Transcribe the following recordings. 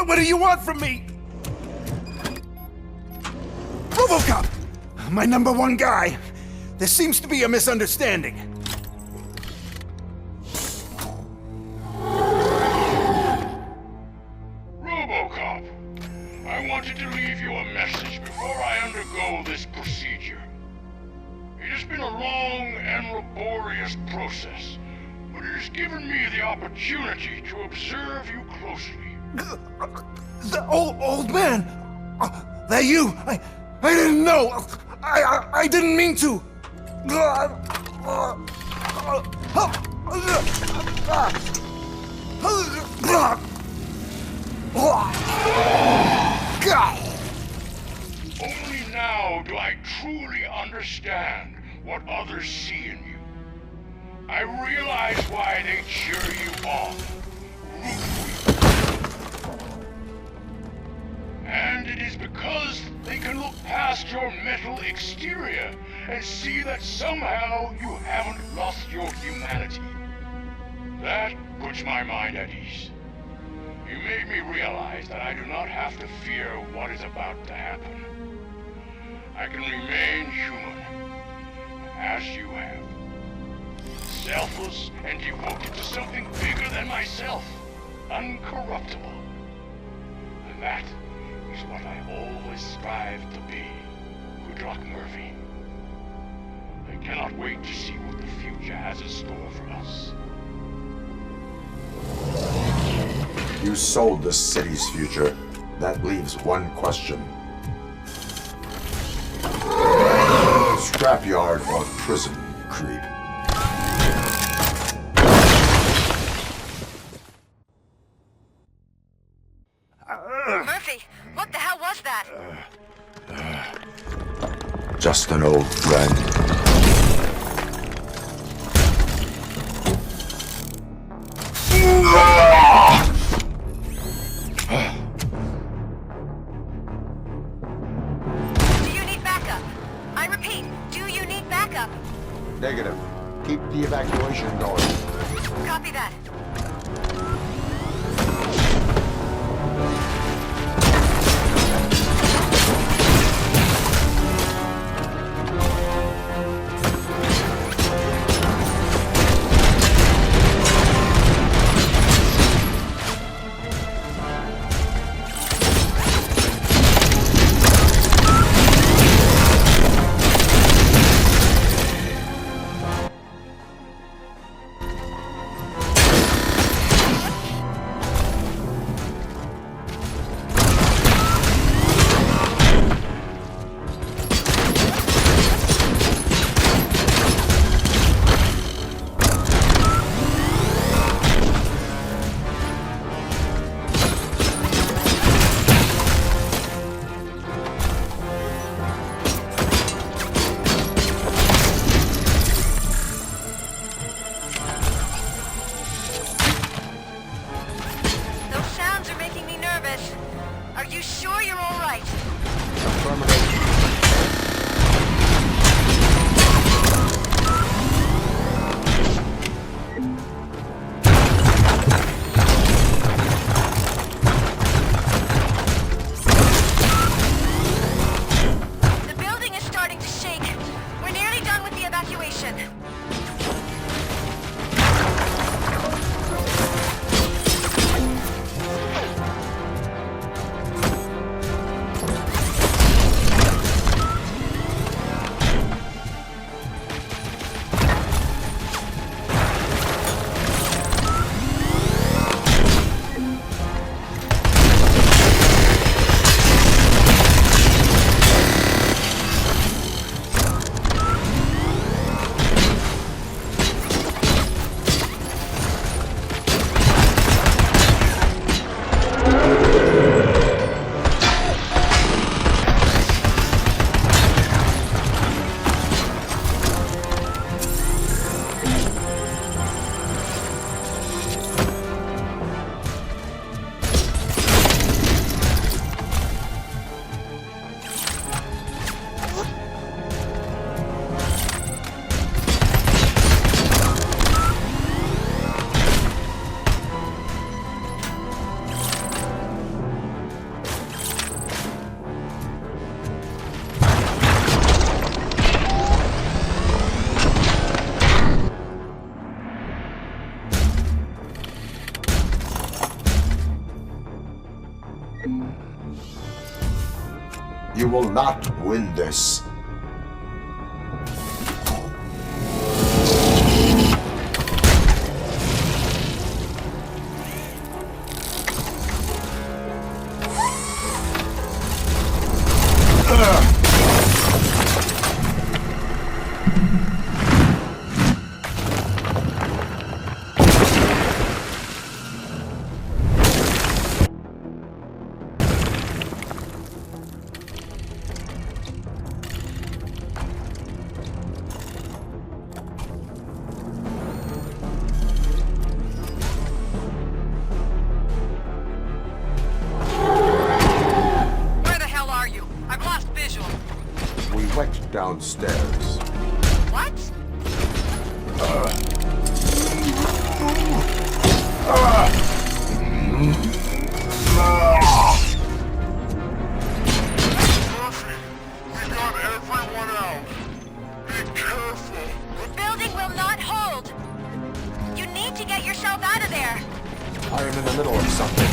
What do you want from me? RoboCop! My #1 guy. There seems to be a misunderstanding. RoboCop, I wanted to leave you a message before I undergo this procedure. It has been a long and laborious process, but it has given me the opportunity to observe you closely. The old man! That you? I didn't know! I didn't mean to! Only now do I truly understand what others see in you. I realize why they cheer you on, root for you. And it is because they can look past your metal exterior and see that somehow you haven't lost your humanity. That puts my mind at ease. You made me realize that I do not have to fear what is about to happen. I can remain human, as you have. Selfless and devoted to something bigger than myself, uncorruptible. And that is what I always strive to be, Kudrak Murphy. I cannot wait to see what the future has in store for us. You sold the city's future. That leaves one question. Scrapyard or prison, creep? Murphy, what the hell was that? Just an old friend. Do you need backup? I repeat, do you need backup? Negative. Keep the evacuation going. Copy that. Are you sure you're all right? Affirmative. The building is starting to shake. We're nearly done with the evacuation. will not win this. Downstairs. What? We got everyone out. Be careful. The building will not hold. You need to get yourself out of there. I am in the middle of something.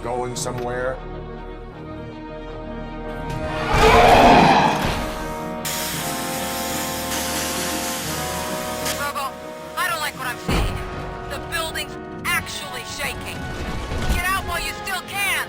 Going somewhere? Robo, I don't like what I'm seeing. The building's actually shaking. Get out while you still can.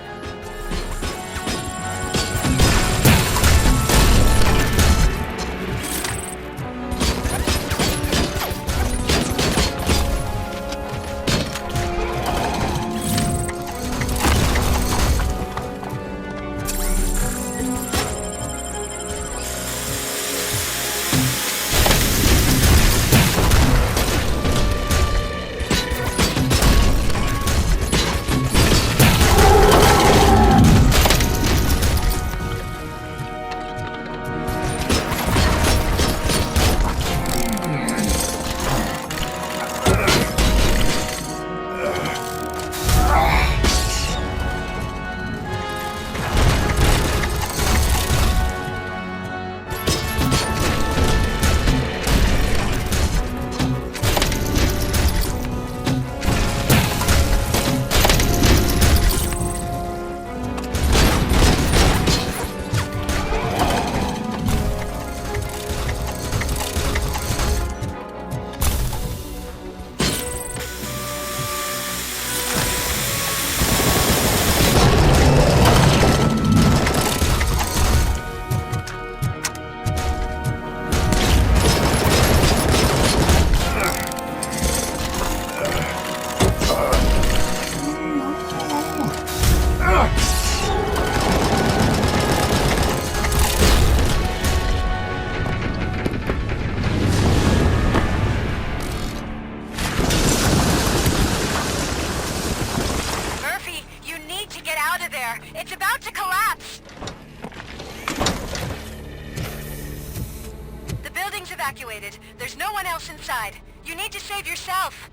located. There's no one else inside. You need to save yourself.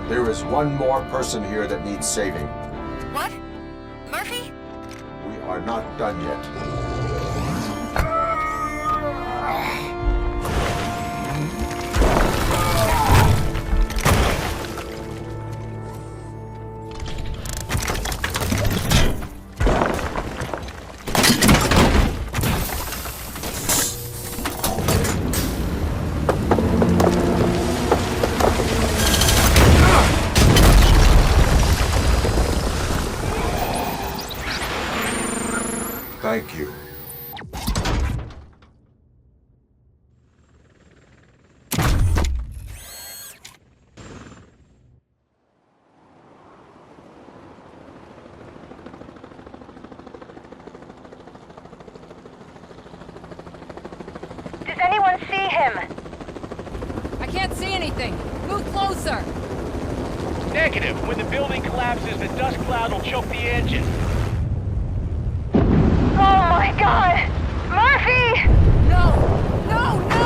There is one more person here that needs saving. What? Murphy? We are not done yet. Thank you. Does anyone see him? I can't see anything. Move closer. Negative. When the building collapses, the dust cloud will choke the engine. Oh my god! Murphy! No! No! No!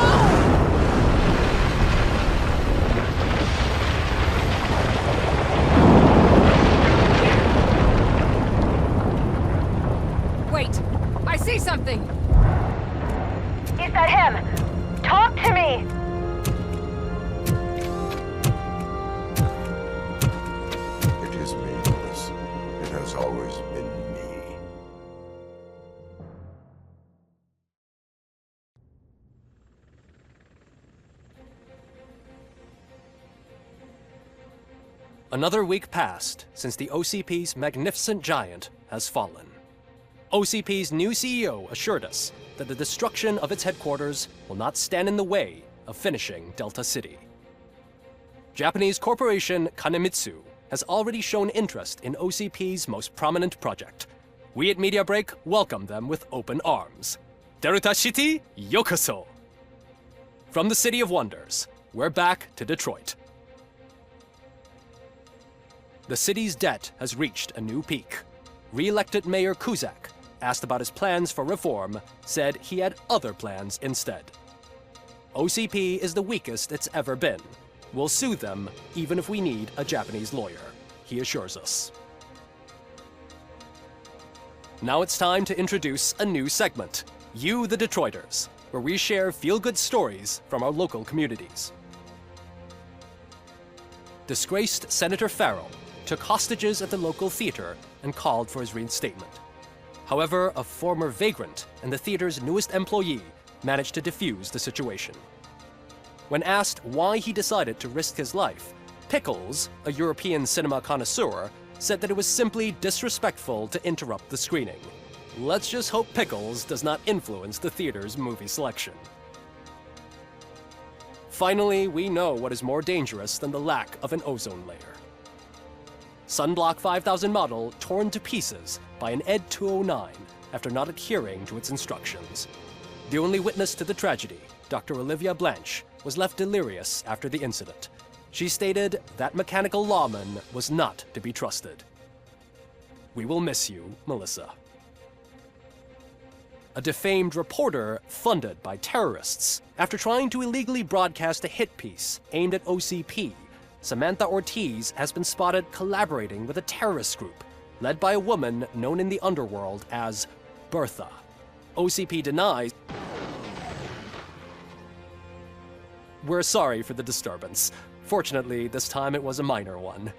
Wait! I see something! Is that him? Talk to me! It is me, Melissa. It has always been me. Another week passed since the OCP's magnificent giant has fallen. OCP's new CEO assured us that the destruction of its headquarters will not stand in the way of finishing Delta City. Japanese corporation Kanemitsu has already shown interest in OCP's most prominent project. We at Media Break welcome them with open arms. Delta City, yokoso! From the City of Wonders, we're back to Detroit. The city's debt has reached a new peak. Re-elected Mayor Kuzak, asked about his plans for reform, said he had other plans instead. OCP is the weakest it's ever been. We'll sue them even if we need a Japanese lawyer, he assures us. Now it's time to introduce a new segment, You the Detroiters, where we share feel-good stories from our local communities. Disgraced Senator Farrell took hostages at the local theater and called for his reinstatement. However, a former vagrant and the theater's newest employee managed to defuse the situation. When asked why he decided to risk his life, Pickles, a European cinema connoisseur, said that it was simply disrespectful to interrupt the screening. Let's just hope Pickles does not influence the theater's movie selection. Finally, we know what is more dangerous than the lack of an ozone layer. Sunblock 5000 model torn to pieces by an ED 209 after not adhering to its instructions. The only witness to the tragedy, Dr. Olivia Blanche, was left delirious after the incident. She stated that mechanical lawman was not to be trusted. We will miss you, Melissa. A defamed reporter funded by terrorists after trying to illegally broadcast a hit piece aimed at OCP. Samantha Ortiz has been spotted collaborating with a terrorist group led by a woman known in the underworld as Bertha. OCP denies. We're sorry for the disturbance. Fortunately, this time it was a minor one.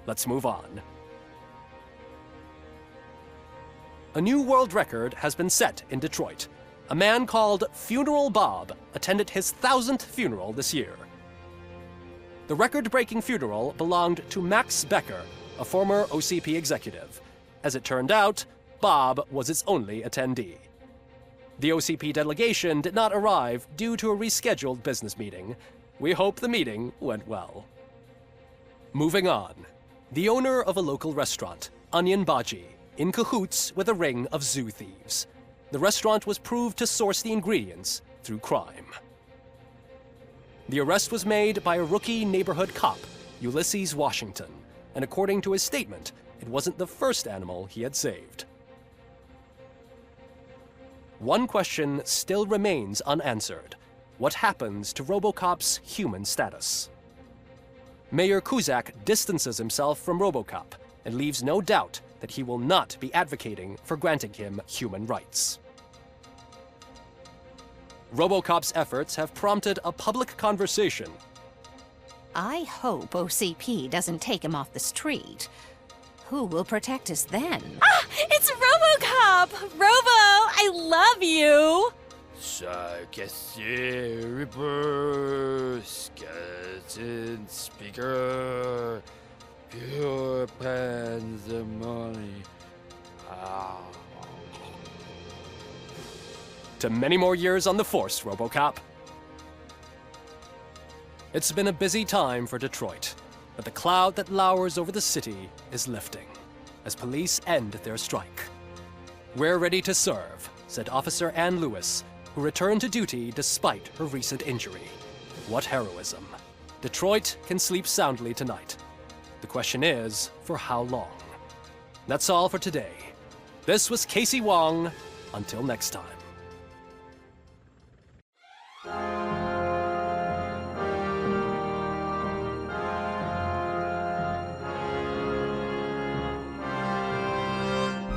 Let's move on. A new world record has been set in Detroit. A man called Funeral Bob attended his 1000th funeral this year. The record-breaking funeral belonged to Max Becker, a former OCP executive. As it turned out, Bob was its only attendee. The OCP delegation did not arrive due to a rescheduled business meeting. We hope the meeting went well. Moving on. The owner of a local restaurant, Onion Baji, in cahoots with a ring of zoo thieves. The restaurant was proved to source the ingredients through crime. The arrest was made by a rookie neighborhood cop, Ulysses Washington, and according to his statement, it wasn't the first animal he had saved. One question still remains unanswered. What happens to RoboCop's human status? Mayor Kuzak distances himself from RoboCop and leaves no doubt that he will not be advocating for granting him human rights. RoboCop's efforts have prompted a public conversation. I hope OCP doesn't take him off the street. Who will protect us then? Ah! It's RoboCop! Robo, I love you! Reaper, skeleton speaker, pure pandemonium. To many more years on the force, RoboCop. It's been a busy time for Detroit, but the cloud that lowers over the city is lifting as police end their strike. We're ready to serve, said Officer Ann Lewis, who returned to duty despite her recent injury. What heroism. Detroit can sleep soundly tonight. The question is, for how long? That's all for today. This was Casey Wong. Until next time.